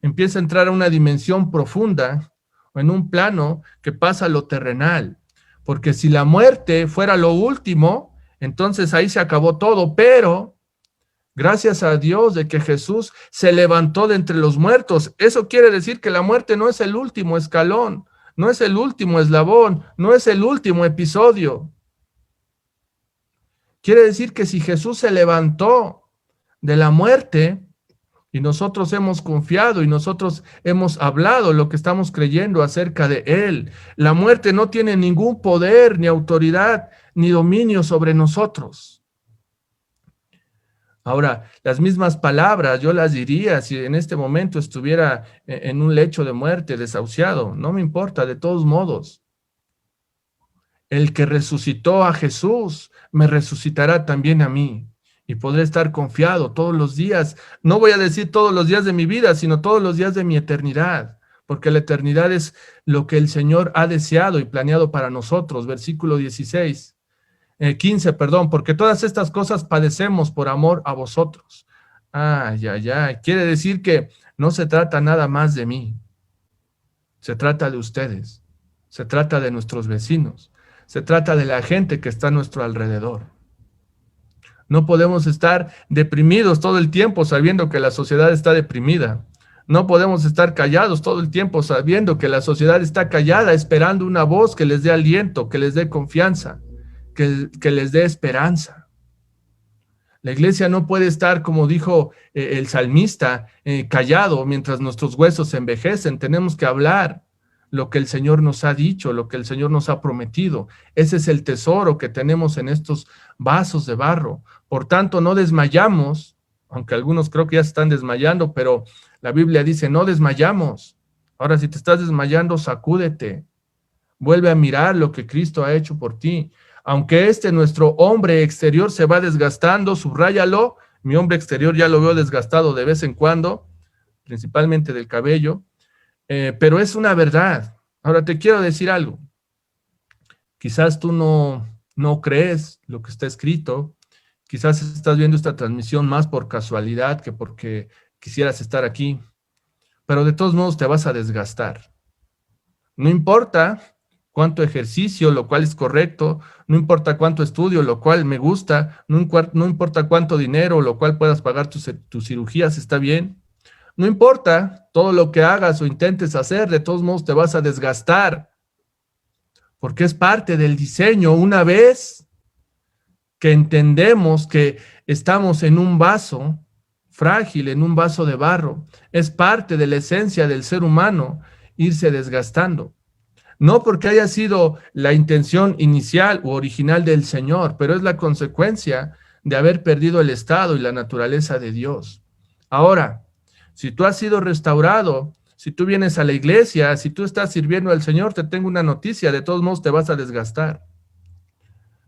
empieza a entrar a una dimensión profunda, o en un plano que pasa a lo terrenal, porque si la muerte fuera lo último, entonces ahí se acabó todo, pero gracias a Dios de que Jesús se levantó de entre los muertos. Eso quiere decir que la muerte no es el último escalón, no es el último eslabón, no es el último episodio. Quiere decir que si Jesús se levantó de la muerte y nosotros hemos confiado y nosotros hemos hablado lo que estamos creyendo acerca de Él, la muerte no tiene ningún poder, ni autoridad, ni dominio sobre nosotros. Ahora, las mismas palabras yo las diría si en este momento estuviera en un lecho de muerte, desahuciado. No me importa, de todos modos. El que resucitó a Jesús me resucitará también a mí. Y podré estar confiado todos los días. No voy a decir todos los días de mi vida, sino todos los días de mi eternidad. Porque la eternidad es lo que el Señor ha deseado y planeado para nosotros. Versículo 15, porque todas estas cosas padecemos por amor a vosotros. Quiere decir que no se trata nada más de mí. Se trata de ustedes. Se trata de nuestros vecinos. Se trata de la gente que está a nuestro alrededor. No podemos estar deprimidos todo el tiempo sabiendo que la sociedad está deprimida. No podemos estar callados todo el tiempo sabiendo que la sociedad está callada, esperando una voz que les dé aliento, que les dé confianza, que les dé esperanza. La iglesia no puede estar, como dijo el salmista, callado mientras nuestros huesos se envejecen. Tenemos que hablar lo que el Señor nos ha dicho, lo que el Señor nos ha prometido. Ese es el tesoro que tenemos en estos vasos de barro. Por tanto, no desmayamos, aunque algunos creo que ya se están desmayando, pero la Biblia dice, no desmayamos. Ahora, si te estás desmayando, sacúdete. Vuelve a mirar lo que Cristo ha hecho por ti. Aunque nuestro hombre exterior se va desgastando, subráyalo. Mi hombre exterior ya lo veo desgastado de vez en cuando, principalmente del cabello, pero es una verdad. Ahora te quiero decir algo. Quizás tú no crees lo que está escrito. Quizás estás viendo esta transmisión más por casualidad que porque quisieras estar aquí. Pero de todos modos te vas a desgastar. No importa cuánto ejercicio, lo cual es correcto, no importa cuánto estudio, lo cual me gusta, no importa cuánto dinero, lo cual puedas pagar tus cirugías, está bien. No importa todo lo que hagas o intentes hacer, de todos modos te vas a desgastar, porque es parte del diseño. Una vez que entendemos que estamos en un vaso frágil, en un vaso de barro, es parte de la esencia del ser humano irse desgastando. No porque haya sido la intención inicial u original del Señor, pero es la consecuencia de haber perdido el estado y la naturaleza de Dios. Ahora, si tú has sido restaurado, si tú vienes a la iglesia, si tú estás sirviendo al Señor, te tengo una noticia: de todos modos te vas a desgastar,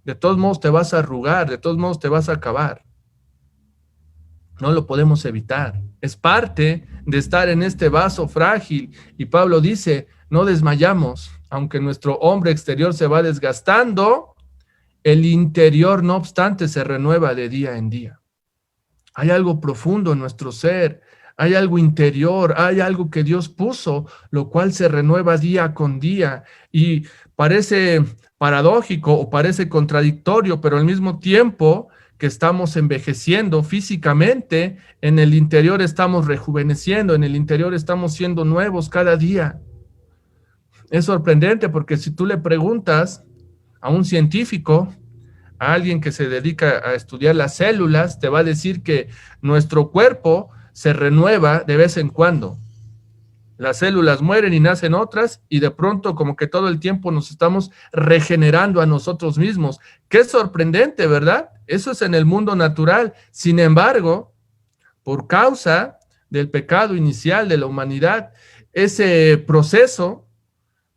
de todos modos te vas a arrugar, de todos modos te vas a acabar. No lo podemos evitar. Es parte de estar en este vaso frágil. Y Pablo dice, no desmayamos. Aunque nuestro hombre exterior se va desgastando, el interior, no obstante, se renueva de día en día. Hay algo profundo en nuestro ser, hay algo interior, hay algo que Dios puso, lo cual se renueva día con día. Y parece paradójico o parece contradictorio, pero al mismo tiempo que estamos envejeciendo físicamente, en el interior estamos rejuveneciendo, en el interior estamos siendo nuevos cada día. Es sorprendente porque si tú le preguntas a un científico, a alguien que se dedica a estudiar las células, te va a decir que nuestro cuerpo se renueva de vez en cuando. Las células mueren y nacen otras, y de pronto como que todo el tiempo nos estamos regenerando a nosotros mismos. Qué sorprendente, ¿verdad? Eso es en el mundo natural. Sin embargo, por causa del pecado inicial de la humanidad, ese proceso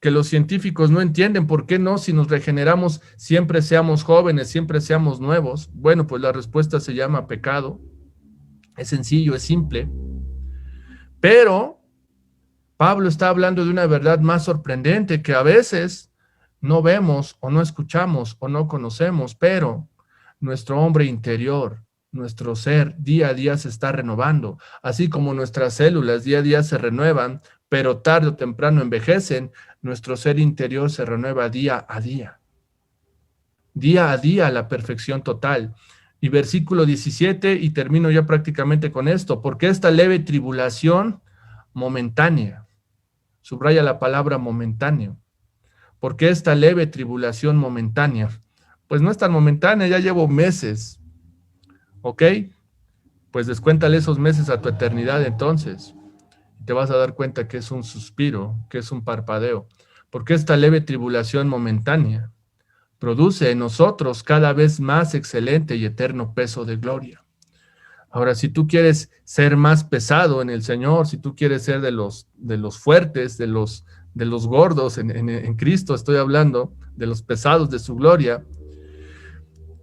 que los científicos no entienden, ¿por qué no? Si nos regeneramos, siempre seamos jóvenes, siempre seamos nuevos. Bueno, pues la respuesta se llama pecado. Es sencillo, es simple. Pero Pablo está hablando de una verdad más sorprendente que a veces no vemos o no escuchamos o no conocemos, pero nuestro hombre interior, nuestro ser, día a día se está renovando, así como nuestras células día a día se renuevan, pero tarde o temprano envejecen. Nuestro ser interior se renueva día a día a la perfección total. Y versículo 17, y termino ya prácticamente con esto, porque esta leve tribulación momentánea, subraya la palabra momentáneo, porque esta leve tribulación momentánea, pues no es tan momentánea, ya llevo meses, ¿ok? Pues descuéntale esos meses a tu eternidad entonces. Te vas a dar cuenta que es un suspiro, que es un parpadeo, porque esta leve tribulación momentánea produce en nosotros cada vez más excelente y eterno peso de gloria. Ahora, si tú quieres ser más pesado en el Señor, si tú quieres ser de los fuertes, de los gordos en Cristo, estoy hablando de los pesados de su gloria,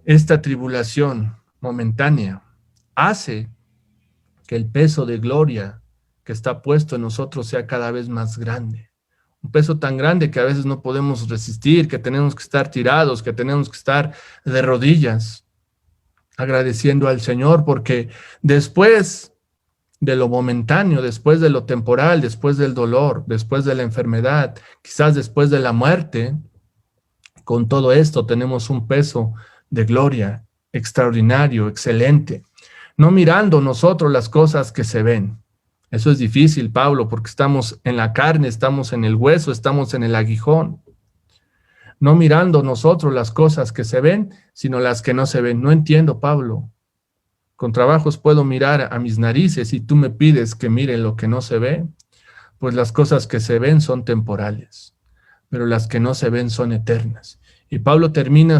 esta tribulación momentánea hace que el peso de gloria que está puesto en nosotros sea cada vez más grande. Un peso tan grande que a veces no podemos resistir, que tenemos que estar tirados, que tenemos que estar de rodillas, agradeciendo al Señor, porque después de lo momentáneo, después de lo temporal, después del dolor, después de la enfermedad, quizás después de la muerte, con todo esto tenemos un peso de gloria extraordinario, excelente, no mirando nosotros las cosas que se ven. Eso es difícil, Pablo, porque estamos en la carne, estamos en el hueso, estamos en el aguijón. No mirando nosotros las cosas que se ven, sino las que no se ven. No entiendo, Pablo. con trabajos puedo mirar a mis narices y tú me pides que mire lo que no se ve, pues las cosas que se ven son temporales, pero las que no se ven son eternas. Y Pablo termina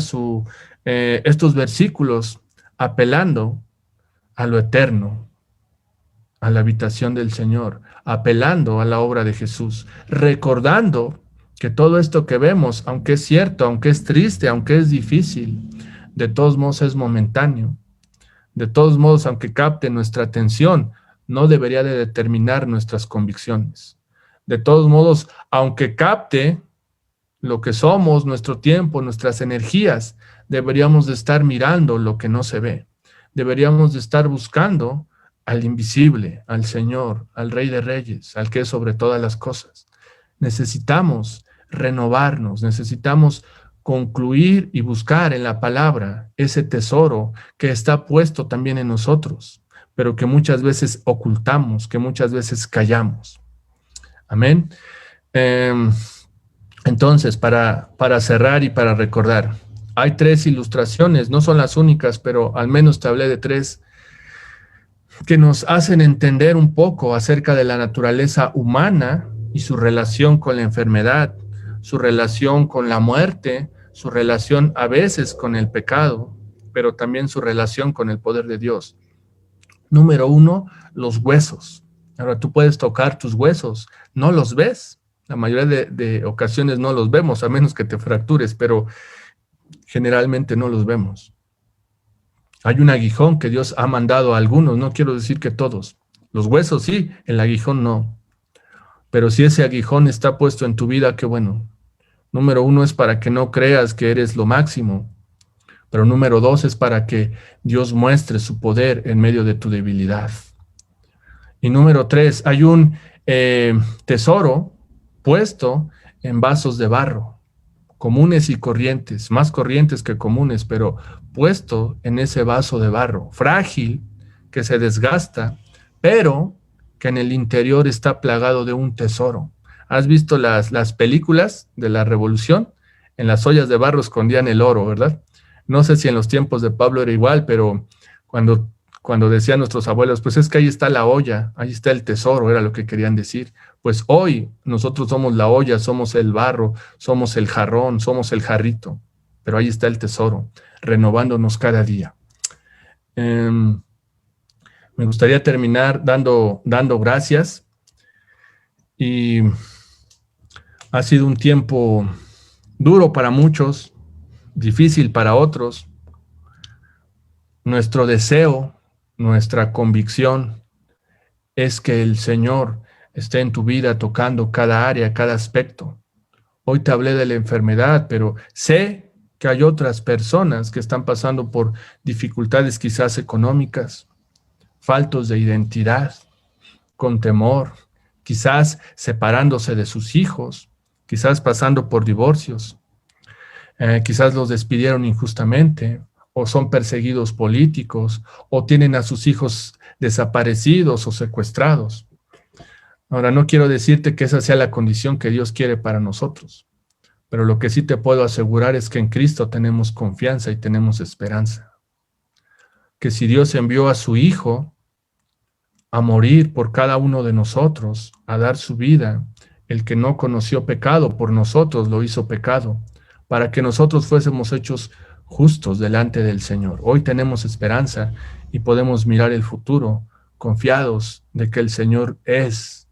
estos versículos apelando a lo eterno, a la habitación del Señor, apelando a la obra de Jesús, recordando que todo esto que vemos, aunque es cierto, aunque es triste, aunque es difícil, de todos modos es momentáneo. De todos modos, aunque capte nuestra atención, no debería de determinar nuestras convicciones. De todos modos, aunque capte lo que somos, nuestro tiempo, nuestras energías, deberíamos de estar mirando lo que no se ve. Deberíamos de estar buscando al invisible, al Señor, al Rey de Reyes, al que es sobre todas las cosas. Necesitamos renovarnos, necesitamos concluir y buscar en la palabra ese tesoro que está puesto también en nosotros, pero que muchas veces ocultamos, que muchas veces callamos. Amén. Entonces, para cerrar y para recordar, hay 3 ilustraciones, no son las únicas, pero al menos te hablé de 3 que nos hacen entender un poco acerca de la naturaleza humana y su relación con la enfermedad, su relación con la muerte, su relación a veces con el pecado, pero también su relación con el poder de Dios. Número 1, los huesos. Ahora tú puedes tocar tus huesos, no los ves. La mayoría de ocasiones no los vemos, a menos que te fractures, pero generalmente no los vemos. Hay un aguijón que Dios ha mandado a algunos, no quiero decir que todos. Los huesos sí, el aguijón no. Pero si ese aguijón está puesto en tu vida, qué bueno. Número 1 es para que no creas que eres lo máximo. Pero número 2 es para que Dios muestre su poder en medio de tu debilidad. Y número 3, hay un tesoro puesto en vasos de barro, comunes y corrientes, más corrientes que comunes, pero puesto en ese vaso de barro, frágil, que se desgasta, pero que en el interior está plagado de un tesoro. ¿Has visto las películas de la Revolución? En las ollas de barro escondían el oro, ¿verdad? No sé si en los tiempos de Pablo era igual, pero cuando decían nuestros abuelos, pues es que ahí está la olla, ahí está el tesoro, era lo que querían decir. Pues hoy nosotros somos la olla, somos el barro, somos el jarrón, somos el jarrito, pero ahí está el tesoro, renovándonos cada día. Me gustaría terminar dando gracias, y ha sido un tiempo duro para muchos, difícil para otros. Nuestro deseo, nuestra convicción es que el Señor esté en tu vida tocando cada área, cada aspecto. Hoy te hablé de la enfermedad, pero sé que hay otras personas que están pasando por dificultades quizás económicas, faltos de identidad, con temor, quizás separándose de sus hijos, quizás pasando por divorcios, quizás los despidieron injustamente, o son perseguidos políticos, o tienen a sus hijos desaparecidos o secuestrados. Ahora, no quiero decirte que esa sea la condición que Dios quiere para nosotros, pero lo que sí te puedo asegurar es que en Cristo tenemos confianza y tenemos esperanza. Que si Dios envió a su Hijo a morir por cada uno de nosotros, a dar su vida, el que no conoció pecado por nosotros lo hizo pecado, para que nosotros fuésemos hechos justos delante del Señor. Hoy tenemos esperanza y podemos mirar el futuro confiados de que el Señor es,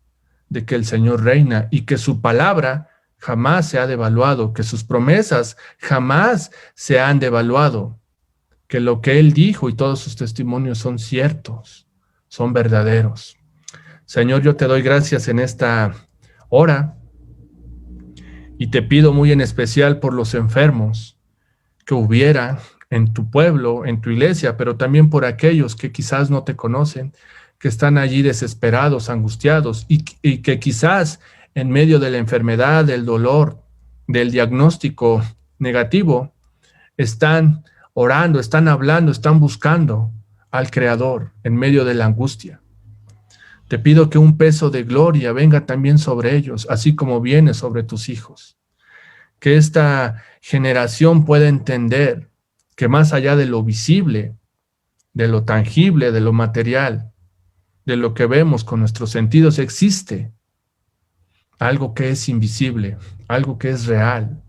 de que el Señor reina y que su palabra jamás se ha devaluado, que sus promesas jamás se han devaluado, que lo que Él dijo y todos sus testimonios son ciertos, son verdaderos. Señor, yo te doy gracias en esta hora y te pido muy en especial por los enfermos que hubiera en tu pueblo, en tu iglesia, pero también por aquellos que quizás no te conocen, que están allí desesperados, angustiados, y que quizás en medio de la enfermedad, del dolor, del diagnóstico negativo, están orando, están hablando, están buscando al Creador en medio de la angustia. Te pido que un peso de gloria venga también sobre ellos, así como viene sobre tus hijos. Que esta generación pueda entender que más allá de lo visible de lo tangible, de lo material, de lo que vemos con nuestros sentidos. Existe algo que es invisible, algo que es real,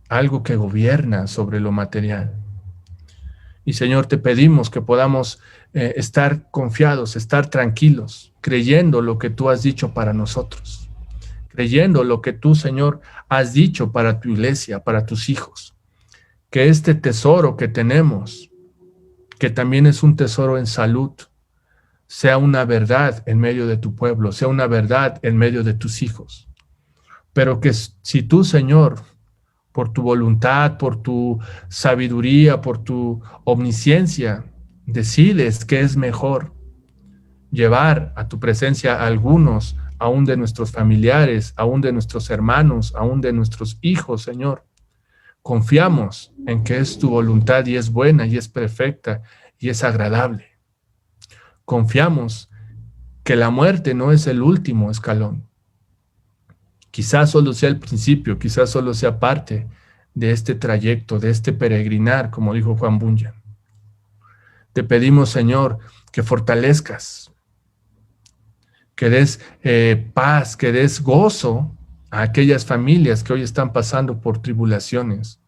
algo que gobierna sobre lo material. Y Señor, te pedimos que podamos estar confiados, estar tranquilos, creyendo lo que tú has dicho para nosotros, creyendo lo que tú, Señor, has dicho para tu iglesia, para tus hijos, que este tesoro que tenemos, que también es un tesoro en salud, sea una verdad en medio de tu pueblo, sea una verdad en medio de tus hijos. Pero que si tú, Señor, por tu voluntad, por tu sabiduría, por tu omnisciencia, decides que es mejor llevar a tu presencia a algunos, aún de nuestros familiares, aún de nuestros hermanos, aún de nuestros hijos, Señor. Confiamos en que es tu voluntad y es buena y es perfecta y es agradable. Confiamos que la muerte no es el último escalón. Quizás solo sea el principio, quizás solo sea parte de este trayecto, de este peregrinar, como dijo Juan Bunyan. Te pedimos, Señor, que fortalezcas, que des paz, que des gozo a aquellas familias que hoy están pasando por tribulaciones,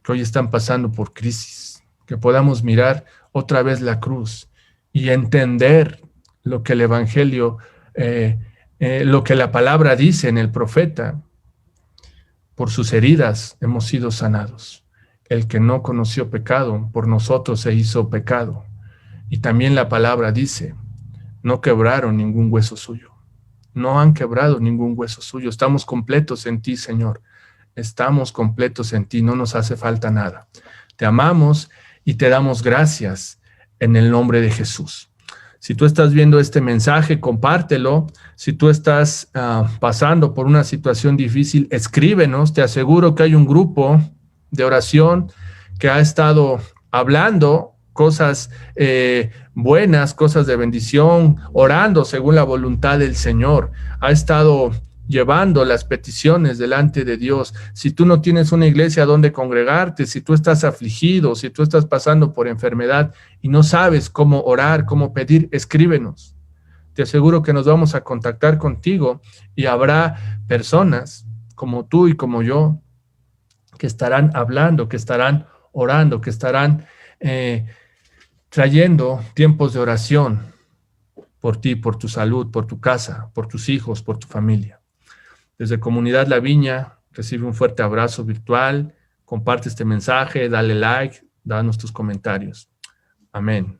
que hoy están pasando por crisis, que podamos mirar otra vez la cruz y entender lo que el Evangelio, lo que la palabra dice en el profeta. Por sus heridas hemos sido sanados. El que no conoció pecado, por nosotros se hizo pecado. Y también la palabra dice, no quebraron ningún hueso suyo. No han quebrado ningún hueso suyo. Estamos completos en ti, Señor. Estamos completos en ti, no nos hace falta nada. Te amamos y te damos gracias en el nombre de Jesús. Si tú estás viendo este mensaje, compártelo. Si tú estás pasando por una situación difícil, escríbenos. Te aseguro que hay un grupo de oración que ha estado hablando cosas buenas, cosas de bendición, orando según la voluntad del Señor. Ha estado llevando las peticiones delante de Dios. Si tú no tienes una iglesia donde congregarte, si tú estás afligido, si tú estás pasando por enfermedad y no sabes cómo orar, cómo pedir, escríbenos. Te aseguro que nos vamos a contactar contigo y habrá personas como tú y como yo que estarán hablando, que estarán orando, que estarán trayendo tiempos de oración por ti, por tu salud, por tu casa, por tus hijos, por tu familia. Desde Comunidad La Viña, recibe un fuerte abrazo virtual, comparte este mensaje, dale like, danos tus comentarios. Amén.